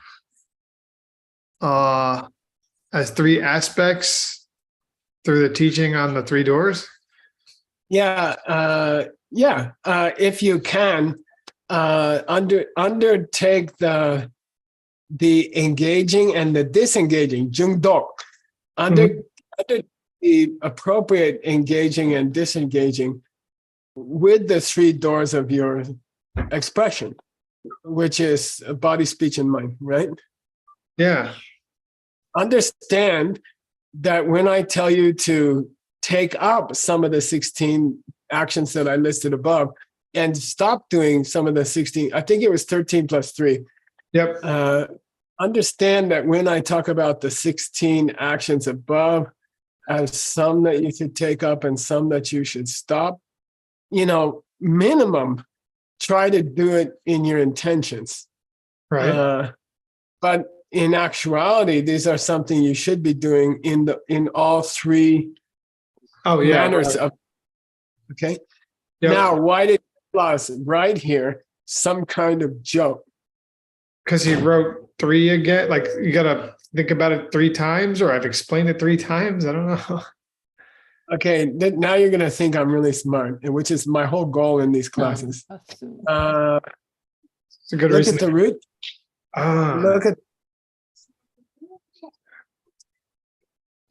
Speaker 1: as three aspects through the teaching on the three doors.
Speaker 3: Yeah. If you can undertake the engaging and the disengaging, jungdok, under the appropriate engaging and disengaging with the three doors of your expression, which is body, speech, and mind, right?
Speaker 1: Yeah.
Speaker 3: Understand that when I tell you to take up some of the 16 actions that I listed above and stop doing some of the 16, I think it was 13 plus 3.
Speaker 1: Yep.
Speaker 3: Understand that when I talk about the 16 actions above, as some that you should take up and some that you should stop, minimum, try to do it in your intentions.
Speaker 1: Right.
Speaker 3: But in actuality, these are something you should be doing in all three
Speaker 1: Oh, yeah.
Speaker 3: manners of. Okay.
Speaker 1: Yep.
Speaker 3: Now, why did Plus write here some kind of joke?
Speaker 1: Because he wrote three again. Like, you got to think about it three times, or I've explained it three times. I don't know.
Speaker 3: Okay, now you're going to think I'm really smart, and which is my whole goal in these classes.
Speaker 2: Assume.
Speaker 1: It's a good
Speaker 3: Look
Speaker 1: reason.
Speaker 3: at the root.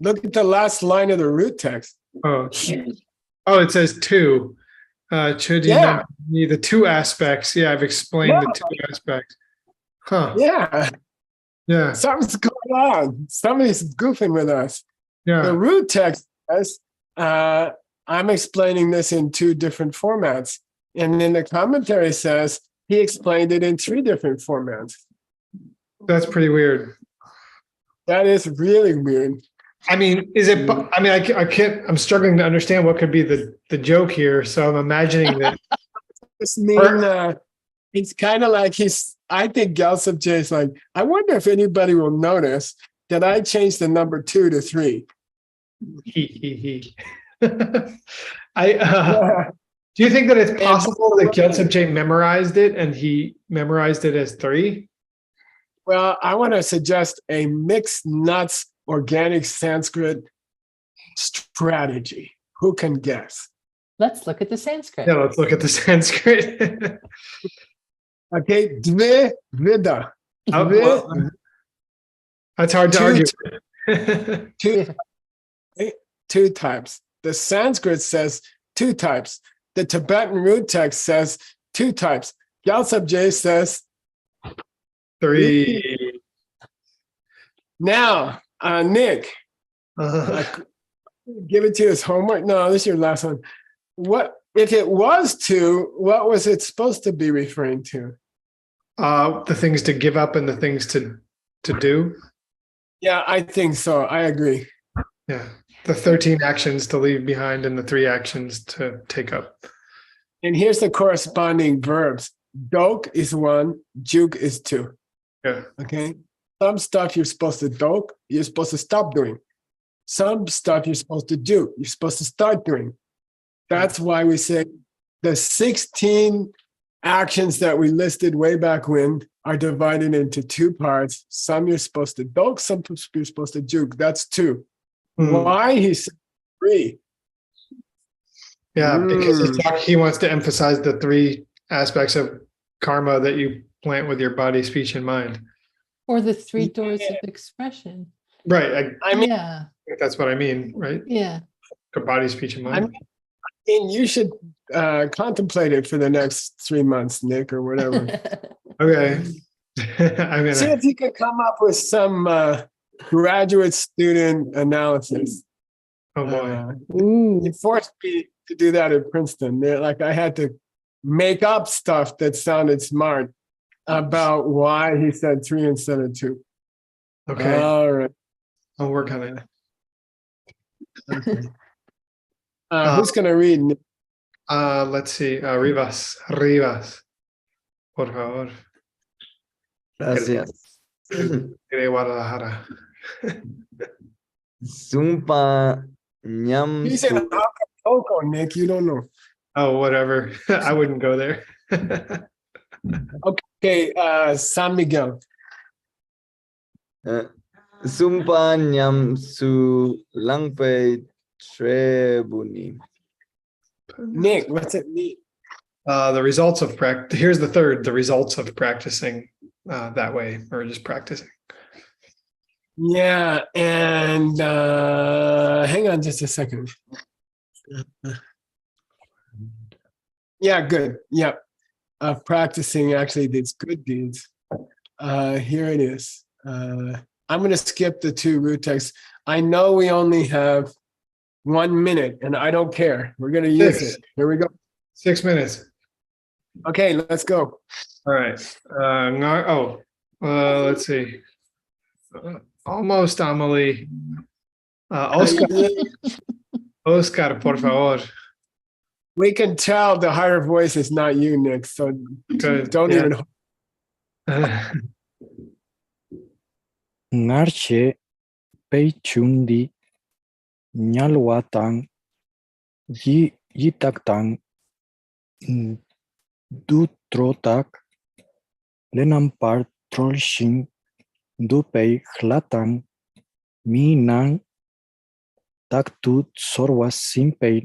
Speaker 3: Look at the last line of the root text.
Speaker 1: Oh, it says two.
Speaker 3: Yeah.
Speaker 1: The two aspects. Yeah, I've explained the two aspects. Huh.
Speaker 3: Yeah,
Speaker 1: Yeah.
Speaker 3: something's going on. Somebody's goofing with us. The
Speaker 1: Yeah.
Speaker 3: root text says, I'm explaining this in two different formats. And then the commentary says he explained it in three different formats.
Speaker 1: That's pretty weird.
Speaker 3: That is really weird.
Speaker 1: I mean, is it? I mean, I can't. I'm struggling to understand what could be the joke here. So I'm imagining that.
Speaker 3: This mean, it's kind of like I think Gyaltsab J is like, I wonder if anybody will notice that I changed the number 2 to 3.
Speaker 1: He. Do you think that it's possible that Gyaltsab J memorized it and he memorized it as 3?
Speaker 3: Well, I want to suggest a mixed nuts organic Sanskrit strategy. Who can guess?
Speaker 2: Let's look at the Sanskrit.
Speaker 1: Yeah, let's look at the Sanskrit.
Speaker 3: Okay, dve vida.
Speaker 1: Oh, well, that's hard to argue.
Speaker 3: Two types. The Sanskrit says 2 types. The Tibetan root text says 2 types. Gyaltsab J says
Speaker 1: 3.
Speaker 3: Now, Nick, give it to you as homework. No, this is your last one. What if it was 2? What was it supposed to be referring to?
Speaker 1: The things to give up and the things to do.
Speaker 3: Yeah, I think so. I agree.
Speaker 1: Yeah, the 13 actions to leave behind and the 3 actions to take up.
Speaker 3: And here's the corresponding verbs. Dok is 1, juk is 2.
Speaker 1: Yeah.
Speaker 3: Okay. Some stuff you're supposed to dok, you're supposed to stop doing. Some stuff you're supposed to do, you're supposed to start doing. That's why we say the 16 actions that we listed way back when are divided into 2 parts. Some you're supposed to dok, some you're supposed to juk. That's 2. Why he said 3?
Speaker 1: Yeah, because he wants to emphasize the 3 aspects of karma that you plant with your body, speech, and mind.
Speaker 2: Or the 3 doors of expression.
Speaker 1: Right.
Speaker 3: I mean,
Speaker 2: Yeah.
Speaker 1: That's what I mean, right?
Speaker 2: Yeah.
Speaker 1: Body, speech, and mind.
Speaker 3: I mean, you should contemplate it for the next 3 months, Nick, or whatever.
Speaker 1: Okay. I'm gonna.
Speaker 3: See if you can come up with some graduate student analysis.
Speaker 1: Oh boy.
Speaker 3: You forced me to do that at Princeton. They're like, I had to make up stuff that sounded smart about why he said 3 instead of 2.
Speaker 1: Okay.
Speaker 3: All right.
Speaker 1: I'll work on it.
Speaker 3: Okay. Who's going to read?
Speaker 1: Let's see. Rivas. Por favor.
Speaker 5: Gracias.
Speaker 1: De Guadalajara.
Speaker 5: Zumpa ñam
Speaker 3: He's in Acapulco, Nick. You don't know.
Speaker 1: Oh, whatever. I wouldn't go there.
Speaker 3: Okay, San Miguel.
Speaker 5: Zumpa ñam su langpe trebuni.
Speaker 3: Nick, what's it mean?
Speaker 1: The results of practice. Here's the third. The results of practicing that way, or just practicing.
Speaker 3: Yeah, and hang on just a second. Yeah, good. Yep. Practicing actually these good deeds. Here it is. I'm going to skip the 2 root texts. I know we only have 1 minute, and I don't care. We're going to use
Speaker 1: 6.
Speaker 3: it. Here we go.
Speaker 1: 6 minutes.
Speaker 3: Okay, let's go.
Speaker 1: All right. Let's see. Almost Amelie. Oscar, por favor.
Speaker 3: We can tell the higher voice is not you, Nick. So
Speaker 1: Good.
Speaker 3: don't
Speaker 1: Yeah.
Speaker 3: even.
Speaker 8: ngarche peichundi nyalwatang yitaktang dutrotak lenampar trolshin dupei hlatang minang taktu sorwa simpei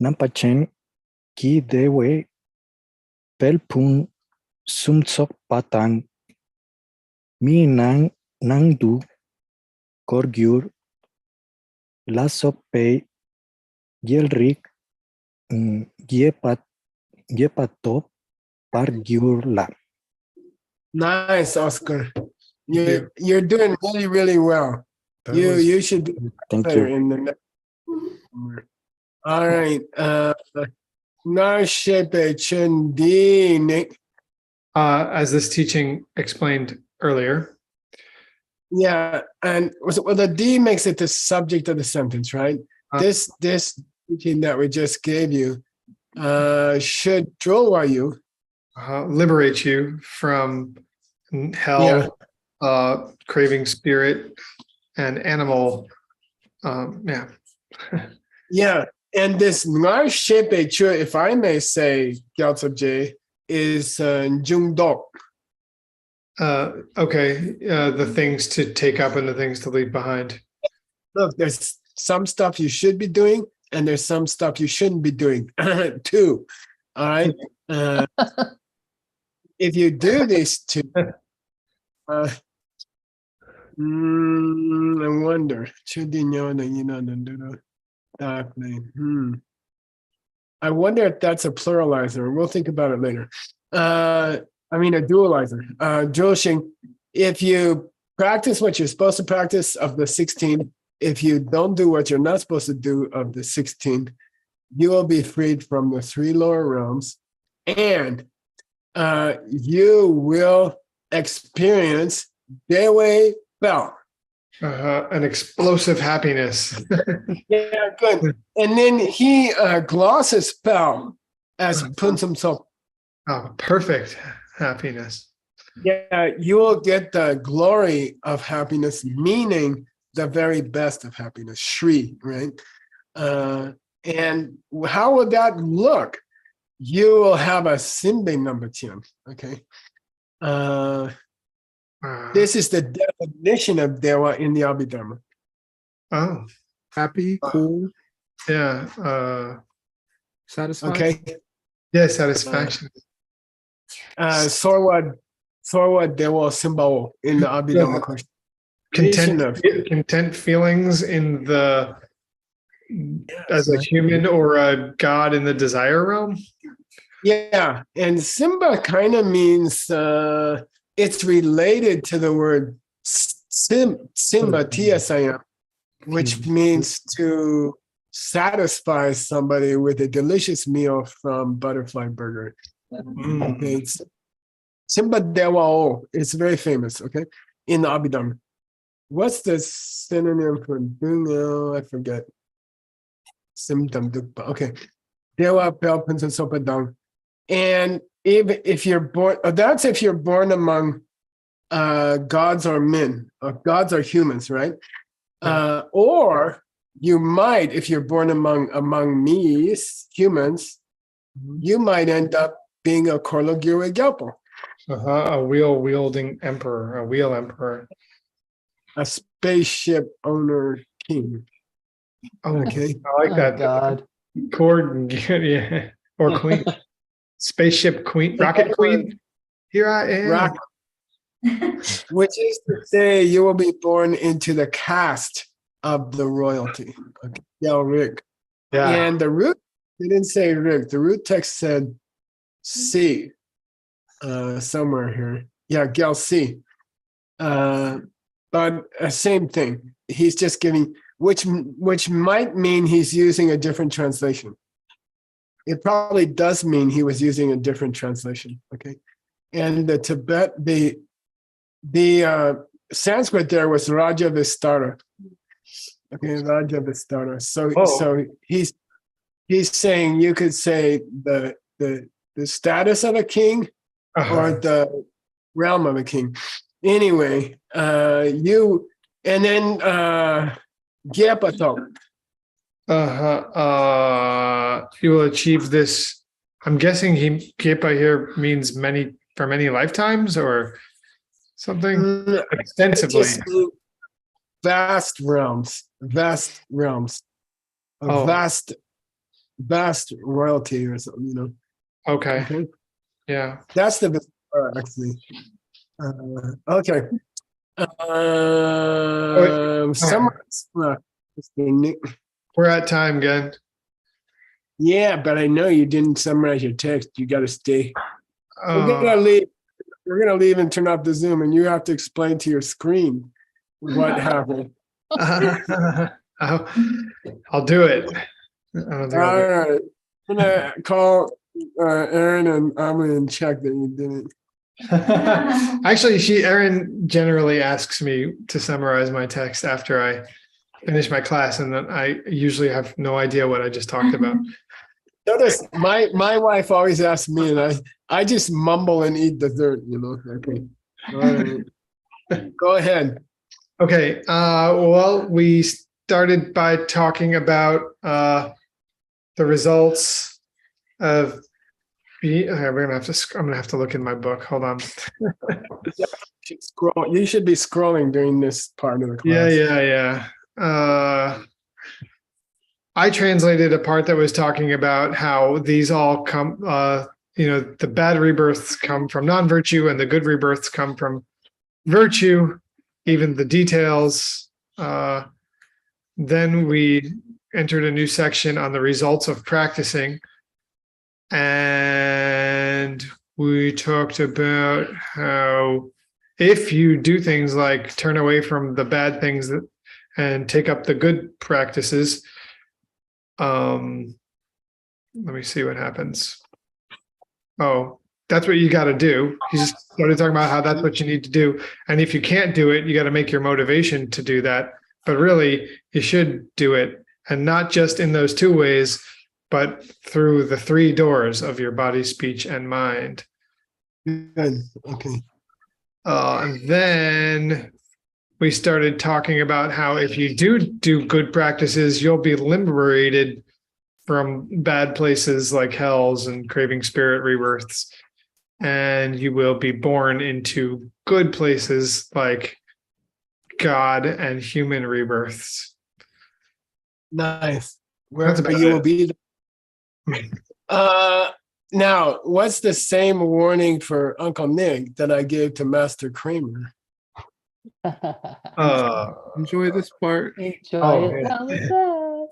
Speaker 8: nampachen ki dewe pelpun sumtsok patang minang nangdu korgyur lasopei yelrik yepato pargyurla.
Speaker 3: Nice, Oscar.
Speaker 1: you.
Speaker 3: You're doing really, really well.
Speaker 1: That
Speaker 3: You
Speaker 1: was-
Speaker 3: you should do
Speaker 8: Thank
Speaker 3: better
Speaker 8: you.
Speaker 3: in the next. All right. Narshepe Chundi Nick.
Speaker 1: as this teaching explained earlier,
Speaker 3: Yeah, and well, the D makes it the subject of the sentence, right?
Speaker 1: Uh,
Speaker 3: This teaching that we just gave you should draw you.
Speaker 1: liberate you from hell, craving spirit, and animal. Yeah.
Speaker 3: Yeah, and this Narshepe Chu, if I may say, Gyaltsab J, is Jungdok.
Speaker 1: Okay. The things to take up and the things to leave behind.
Speaker 3: Look, there's some stuff you should be doing, and there's some stuff you shouldn't be doing too. All right. If you do these two, I wonder. Should you know that you know the I wonder if that's a pluralizer. We'll think about it later. I mean a dualizer. Joshing. If you practice what you're supposed to practice of the 16, if you don't do what you're not supposed to do of the 16, you will be freed from the 3 lower realms, and you will experience Dewe Bell.
Speaker 1: An explosive happiness.
Speaker 3: Yeah, good. And then he glosses Bell as Punsum So.
Speaker 1: Oh, perfect happiness.
Speaker 3: Yeah, you will get the glory of happiness, meaning the very best of happiness, Shri, right? And how would that look? You will have a Simbe number 10, okay? This is the definition of Dewa in the Abhidharma.
Speaker 1: Oh,
Speaker 4: Happy, cool,
Speaker 1: yeah.
Speaker 4: satisfied.
Speaker 3: Okay.
Speaker 1: Yeah, satisfaction.
Speaker 3: Sorwa Dewa Simbao in the Abhidharma question.
Speaker 1: Content feelings in the as a human or a god in the desire realm.
Speaker 3: Yeah, and Simba kind of means it's related to the word Simba, TSIM, which means to satisfy somebody with a delicious meal from Butterfly Burger. Okay, it's Simba Dewao. It's very famous, okay, in the Abhidharma. What's the synonym for Dungo? I forget. Simdam Dukpa. Okay. Dewa Pel Pinsan Sopa Dang. And if you're born, that's if you're born among gods or men, gods or humans, right? Or you might, if you're born among me, humans, you might end up being a Korlogirwe Gyalpo.
Speaker 1: A wheel wielding emperor, a wheel emperor.
Speaker 3: A spaceship owner king.
Speaker 1: Oh,
Speaker 3: Okay.
Speaker 1: I like that.
Speaker 5: God.
Speaker 1: Cord, yeah, or queen. Spaceship queen, rocket queen. Here I am.
Speaker 3: Rock. Which is to say, you will be born into the caste of the royalty. Okay. Yeah, Rick.
Speaker 1: Yeah.
Speaker 3: And the root, they didn't say Rick. The root text said C somewhere here. Yeah, Gel C. But same thing. He's just giving, which might mean he's using a different translation. It probably does mean he was using a different translation. Okay. And the Tibet, the Sanskrit there was Raja Vistara. Okay, Raja Vistara. So he's saying you could say the status of a king or the realm of a king. Anyway, you and then Gyepato.
Speaker 1: You will achieve this. I'm guessing Kepa here means for many lifetimes or something extensively.
Speaker 3: Just vast realms,
Speaker 1: Oh.
Speaker 3: vast royalty or something,
Speaker 1: Okay.
Speaker 3: Okay.
Speaker 1: Yeah.
Speaker 3: That's the best part, actually. Okay. Summarize.
Speaker 1: We're at time again.
Speaker 3: Yeah, but I know you didn't summarize your text. You got to stay. We're
Speaker 1: Uh,
Speaker 3: gonna leave. We're gonna leave and turn off the Zoom, and you have to explain to your screen what happened.
Speaker 1: I'll do it. I don't think I'll
Speaker 3: All
Speaker 1: do it.
Speaker 3: right. I'm gonna call Aaron and Amelie and check that you didn't.
Speaker 1: Actually, Erin generally asks me to summarize my text after I finish my class, and then I usually have no idea what I just talked about.
Speaker 3: Notice my wife always asks me, and I just mumble and eat dessert. Okay. All right. Go ahead.
Speaker 1: Okay. Well, we started by talking about the results of. I'm gonna have to look in my book. Hold on.
Speaker 3: You should be scrolling during this part of the class.
Speaker 1: Yeah. I translated a part that was talking about how these all come, the bad rebirths come from non-virtue and the good rebirths come from virtue, even the details. Then we entered a new section on the results of practicing. And we talked about how if you do things like turn away from the bad things and take up the good practices, let me see what happens. Oh, that's what you got to do. He just started talking about how that's what you need to do. And if you can't do it, you got to make your motivation to do that. But really, you should do it. And not just in those two ways, but through the three doors of your body, speech, and mind.
Speaker 3: Good. Okay.
Speaker 1: And then we started talking about how if you do good practices, you'll be liberated from bad places like hells and craving spirit rebirths. And you will be born into good places like God and human rebirths.
Speaker 3: Nice.
Speaker 1: That's
Speaker 3: Wherever
Speaker 1: about
Speaker 3: you
Speaker 1: it.
Speaker 3: will be. Now, what's the same warning for Uncle Nick that I gave to Master Kramer?
Speaker 4: Enjoy this part.
Speaker 2: Enjoy it while it lasts.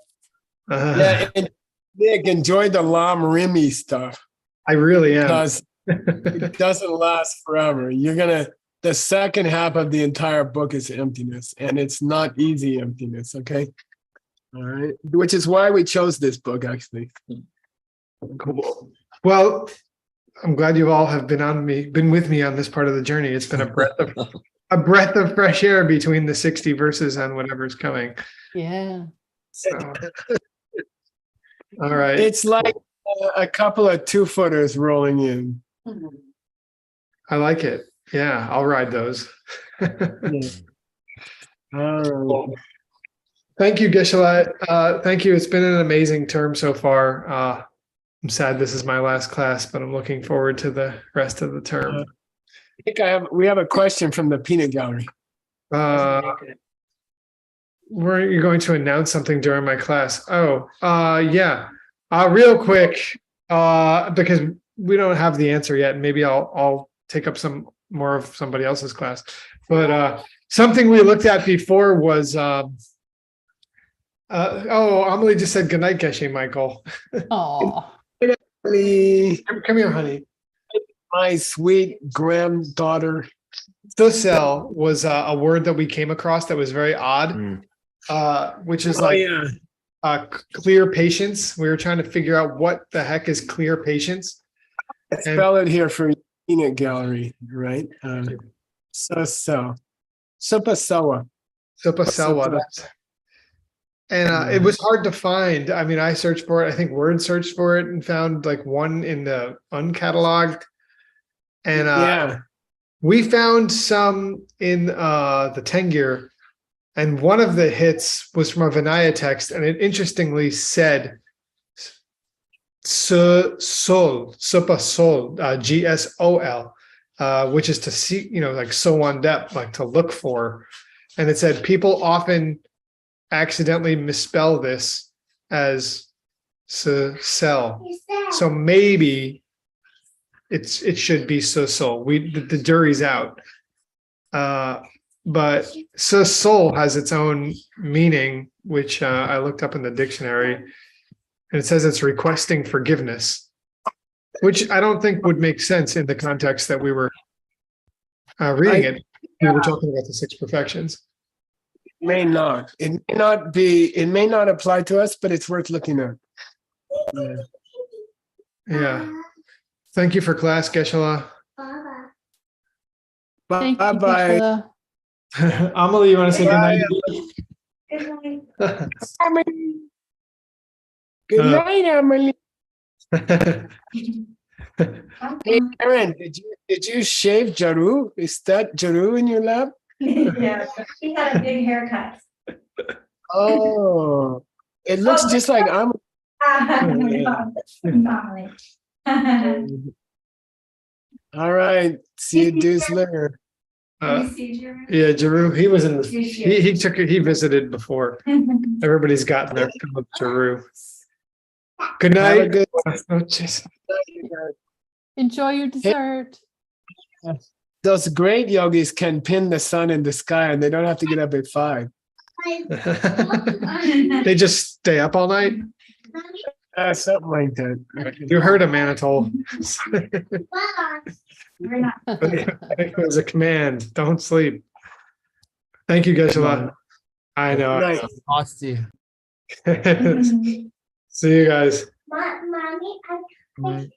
Speaker 3: Yeah, and Nick, enjoy the Lam Rimi stuff
Speaker 1: I really am.
Speaker 3: because it doesn't last forever. The second half of the entire book is emptiness, and it's not easy emptiness, okay? All right. Which is why we chose this book, actually.
Speaker 1: Cool. Well, I'm glad you all have been with me on this part of the journey. It's been a breath of fresh air between the 60 verses and whatever's coming.
Speaker 2: Yeah.
Speaker 1: So, all right.
Speaker 3: It's like a couple of 2-footers rolling in.
Speaker 1: I like it. Yeah, I'll ride those.
Speaker 3: All right.
Speaker 1: Thank you, Geshe-la. Thank you. It's been an amazing term so far. I'm sad this is my last class, but I'm looking forward to the rest of the term.
Speaker 3: I think we have a question from the peanut gallery.
Speaker 1: Were you going to announce something during my class? Oh, yeah. Real quick, because we don't have the answer yet. Maybe I'll take up some more of somebody else's class. But something we looked at before was Amelie just said goodnight, Geshe, Michael.
Speaker 2: Oh,
Speaker 1: Come here, honey.
Speaker 3: My sweet granddaughter.
Speaker 1: Thusel was a word that we came across that was very odd, which is clear patience. We were trying to figure out what the heck is clear patience.
Speaker 3: I spell it here for peanut gallery, right? Supasawa.
Speaker 1: Supasawa. And it was hard to find. I mean, I searched for it. I think Word searched for it and found like one in the uncatalogued. And We found some in the Tengir, and one of the hits was from a Vinaya text, and it interestingly said sol, supa sol, GSOL, which is to see, like so on depth, like to look for. And it said people often accidentally misspell this as sell. So maybe it should be sol. The jury's out. But sol has its own meaning, which I looked up in the dictionary, and it says it's requesting forgiveness, which I don't think would make sense in the context that we were reading it. We were talking about the six perfections.
Speaker 3: May not. It may not be. It may not apply to us, but it's worth looking at.
Speaker 1: Yeah. Thank you for class, Geshe-la.
Speaker 2: Thank you,
Speaker 3: Bye-bye.
Speaker 2: Geshe-la.
Speaker 1: Amelie, you want to say goodnight?
Speaker 6: Good night.
Speaker 3: Emily. Good night, Emily. Hey, Aaron, did you shave Jaru? Is that Jaru in your lap?
Speaker 6: Yeah, he had a big haircut.
Speaker 3: Oh, it looks just like I'm. All right. See you dudes later.
Speaker 1: Yeah, Jeru, he was in the, he visited before. Everybody's gotten their fill of Jeru. Good
Speaker 3: Have a
Speaker 1: night.
Speaker 3: good
Speaker 2: Enjoy your dessert.
Speaker 3: Those great yogis can pin the sun in the sky and they don't have to get up at 5.
Speaker 1: They just stay up all night.
Speaker 3: Something like that.
Speaker 1: You heard him, Anatole.
Speaker 6: We're not.
Speaker 1: It was a command. Don't sleep. Thank you, Geshe-la. I know.
Speaker 3: Night.
Speaker 9: Hosty.
Speaker 1: See you guys.
Speaker 6: Mommy,